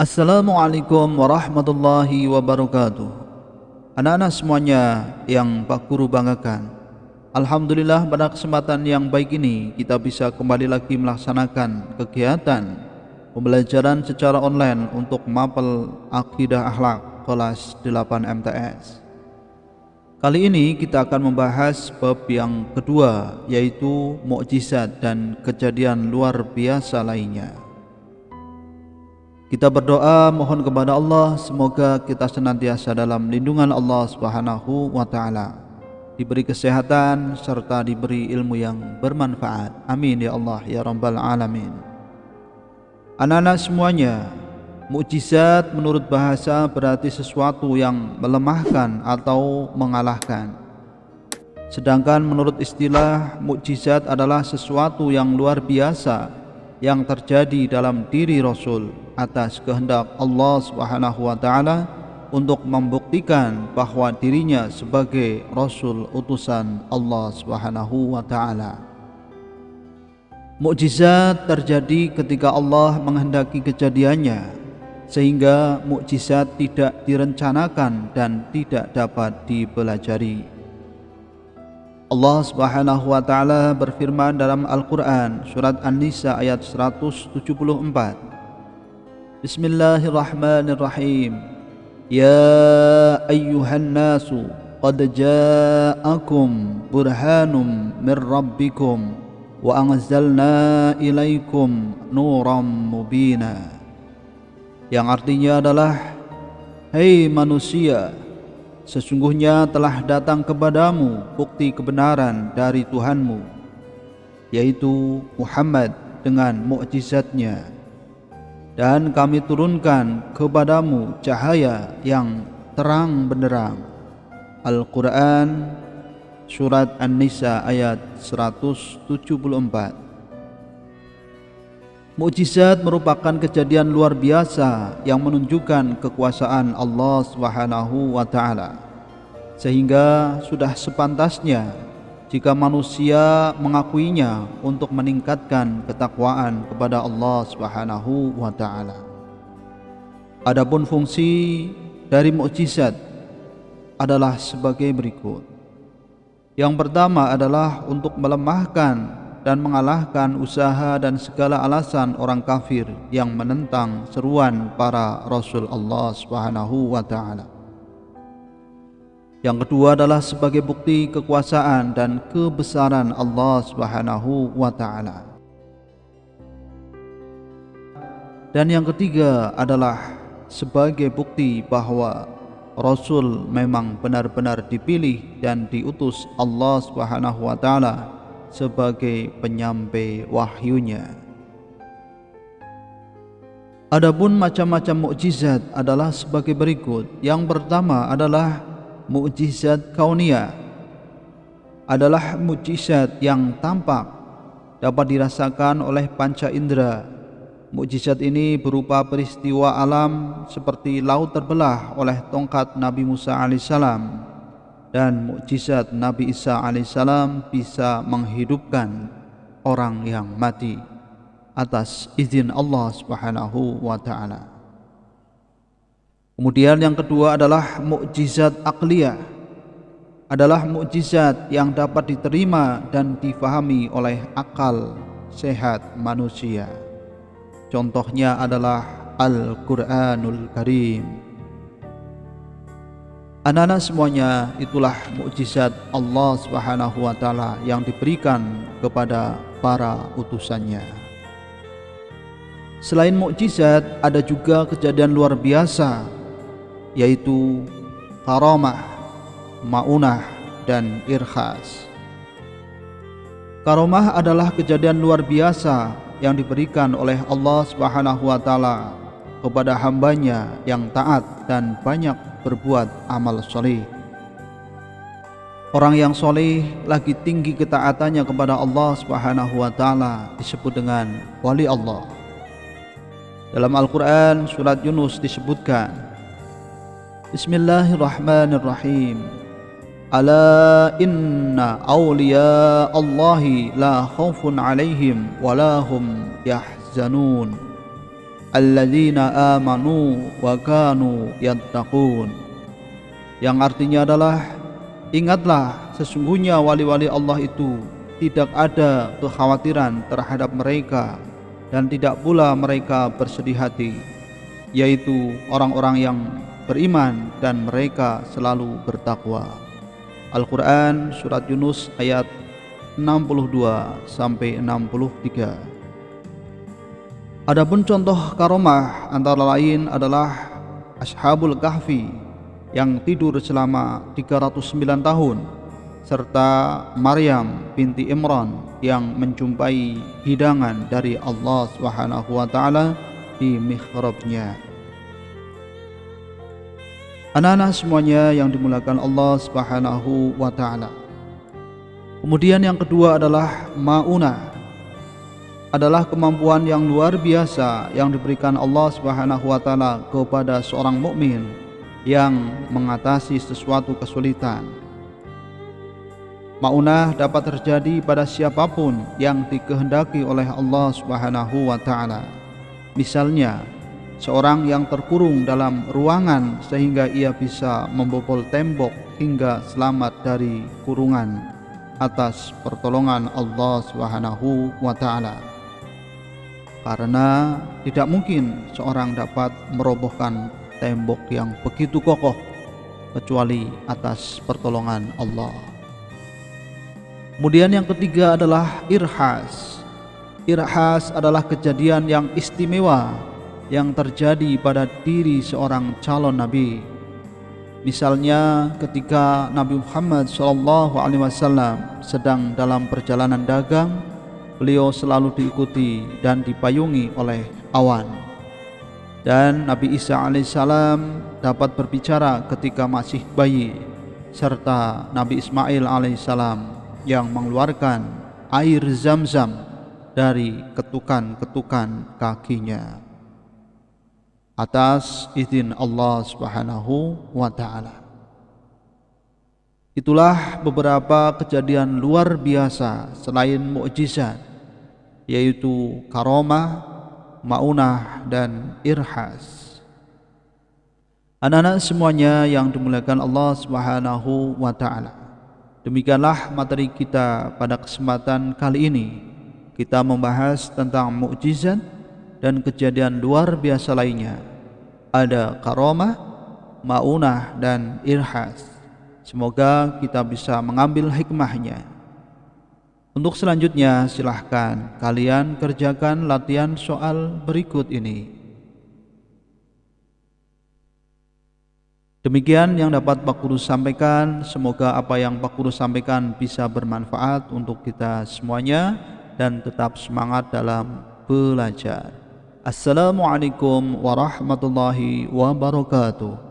Assalamualaikum warahmatullahi wabarakatuh. Anak-anak semuanya yang Pak Guru banggakan, alhamdulillah pada kesempatan yang baik ini kita bisa kembali lagi melaksanakan kegiatan pembelajaran secara online untuk mapel akidah akhlak kelas 8 MTS. Kali ini kita akan membahas bab yang kedua, yaitu mukjizat dan kejadian luar biasa lainnya. Kita berdoa mohon kepada Allah semoga kita senantiasa dalam lindungan Allah Subhanahu wa taala, diberi kesehatan serta diberi ilmu yang bermanfaat. Amin ya Allah ya rabbal alamin. Anak-anak semuanya, mukjizat menurut bahasa berarti sesuatu yang melemahkan atau mengalahkan. Sedangkan menurut istilah, mukjizat adalah sesuatu yang luar biasa yang terjadi dalam diri Rasul atas kehendak Allah Subhanahu wa taala untuk membuktikan bahwa dirinya sebagai Rasul utusan Allah Subhanahu wa taala. Mukjizat terjadi ketika Allah menghendaki kejadiannya, sehingga mukjizat tidak direncanakan dan tidak dapat dipelajari. Allah Subhanahu wa taala berfirman dalam Al-Qur'an surat An-Nisa ayat 174. Bismillahirrahmanirrahim. Ya ayyuhan nasu qad ja'akum burhanum min rabbikum wa anzalna ilaikum nuram mubina. Yang artinya adalah, hei manusia, sesungguhnya telah datang kepadamu bukti kebenaran dari Tuhanmu, yaitu Muhammad dengan mukjizatnya, dan kami turunkan kepadamu cahaya yang terang benderang. Al-Quran surat An-Nisa ayat 174. Mukjizat merupakan kejadian luar biasa yang menunjukkan kekuasaan Allah Subhanahu wa taala, sehingga sudah sepantasnya jika manusia mengakuinya untuk meningkatkan ketakwaan kepada Allah Subhanahu wa taala. Adapun fungsi dari mukjizat adalah sebagai berikut. Yang pertama adalah untuk melemahkan dan mengalahkan usaha dan segala alasan orang kafir yang menentang seruan para Rasul Allah Subhanahu wa taala. Yang kedua adalah sebagai bukti kekuasaan dan kebesaran Allah Subhanahu wa taala. Dan yang ketiga adalah sebagai bukti bahwa Rasul memang benar-benar dipilih dan diutus Allah Subhanahu wa taala sebagai penyampai wahyunya. Adapun macam-macam mukjizat adalah sebagai berikut. Yang pertama adalah mukjizat kauniyah, adalah mukjizat yang tampak dapat dirasakan oleh panca indera. Mukjizat ini berupa peristiwa alam seperti laut terbelah oleh tongkat Nabi Musa alaihissalam, dan mukjizat Nabi Isa alaihissalam bisa menghidupkan orang yang mati atas izin Allah Subhanahu wa taala. Kemudian yang kedua adalah mukjizat aqliyah, adalah mukjizat yang dapat diterima dan difahami oleh akal sehat manusia. Contohnya adalah Al-Quranul Karim. Anak-anak semuanya, itulah mukjizat Allah Subhanahu wa taala yang diberikan kepada para utusannya. Selain mukjizat, ada juga kejadian luar biasa, yaitu karamah, maunah, dan irkhas. Karamah adalah kejadian luar biasa yang diberikan oleh Allah Subhanahu wa taala kepada hambanya yang taat dan banyak berbuat amal soleh. Orang yang soleh lagi tinggi ketaatannya kepada Allah Subhanahu wa taala disebut dengan wali Allah. Dalam Al-Quran surat Yunus disebutkan, Bismillahirrahmanirrahim. Ala inna awliya Allahi la khawfun alaihim wa la hum yahzanun. alladzina amanu wa kanu yattaqun, yang artinya adalah ingatlah sesungguhnya wali-wali Allah itu tidak ada kekhawatiran terhadap mereka dan tidak pula mereka bersedih hati, yaitu orang-orang yang beriman dan mereka selalu bertakwa. Al-Quran Surat Yunus ayat 62 sampai 63. Adapun contoh karomah antara lain adalah Ashabul Kahfi yang tidur selama 309 tahun, serta Maryam binti Imran yang menjumpai hidangan dari Allah Subhanahu wa taala di mihrabnya. Anak-anak semuanya yang dimuliakan Allah Subhanahu wa taala. Kemudian yang kedua adalah maunah, adalah kemampuan yang luar biasa yang diberikan Allah Subhanahu wa taala kepada seorang mukmin yang mengatasi sesuatu kesulitan. Maunah dapat terjadi pada siapapun yang dikehendaki oleh Allah Subhanahu wa taala. Misalnya, seorang yang terkurung dalam ruangan sehingga ia bisa membobol tembok hingga selamat dari kurungan atas pertolongan Allah Subhanahu wa taala. Karena tidak mungkin seorang dapat merobohkan tembok yang begitu kokoh kecuali atas pertolongan Allah. Kemudian yang ketiga adalah irhas. Irhas adalah kejadian yang istimewa yang terjadi pada diri seorang calon nabi. Misalnya ketika Nabi Muhammad SAW sedang dalam perjalanan dagang, beliau selalu diikuti dan dipayungi oleh awan. Dan Nabi Isa alaihissalam dapat berbicara ketika masih bayi, serta Nabi Ismail alaihissalam yang mengeluarkan air zam-zam dari ketukan-ketukan kakinya atas izin Allah Subhanahu wa taala. Itulah beberapa kejadian luar biasa selain mukjizat, yaitu karomah, maunah, dan irhas. Anak-anak semuanya yang dimuliakan Allah Subhanahu wa taala, demikianlah materi kita pada kesempatan kali ini. Kita membahas tentang mukjizat dan kejadian luar biasa lainnya. Ada karomah, maunah, dan irhas. Semoga kita bisa mengambil hikmahnya. Untuk selanjutnya silahkan kalian kerjakan latihan soal berikut ini. Demikian yang dapat Pak Guru sampaikan. Semoga apa yang Pak Guru sampaikan bisa bermanfaat untuk kita semuanya dan tetap semangat dalam belajar. Assalamualaikum warahmatullahi wabarakatuh.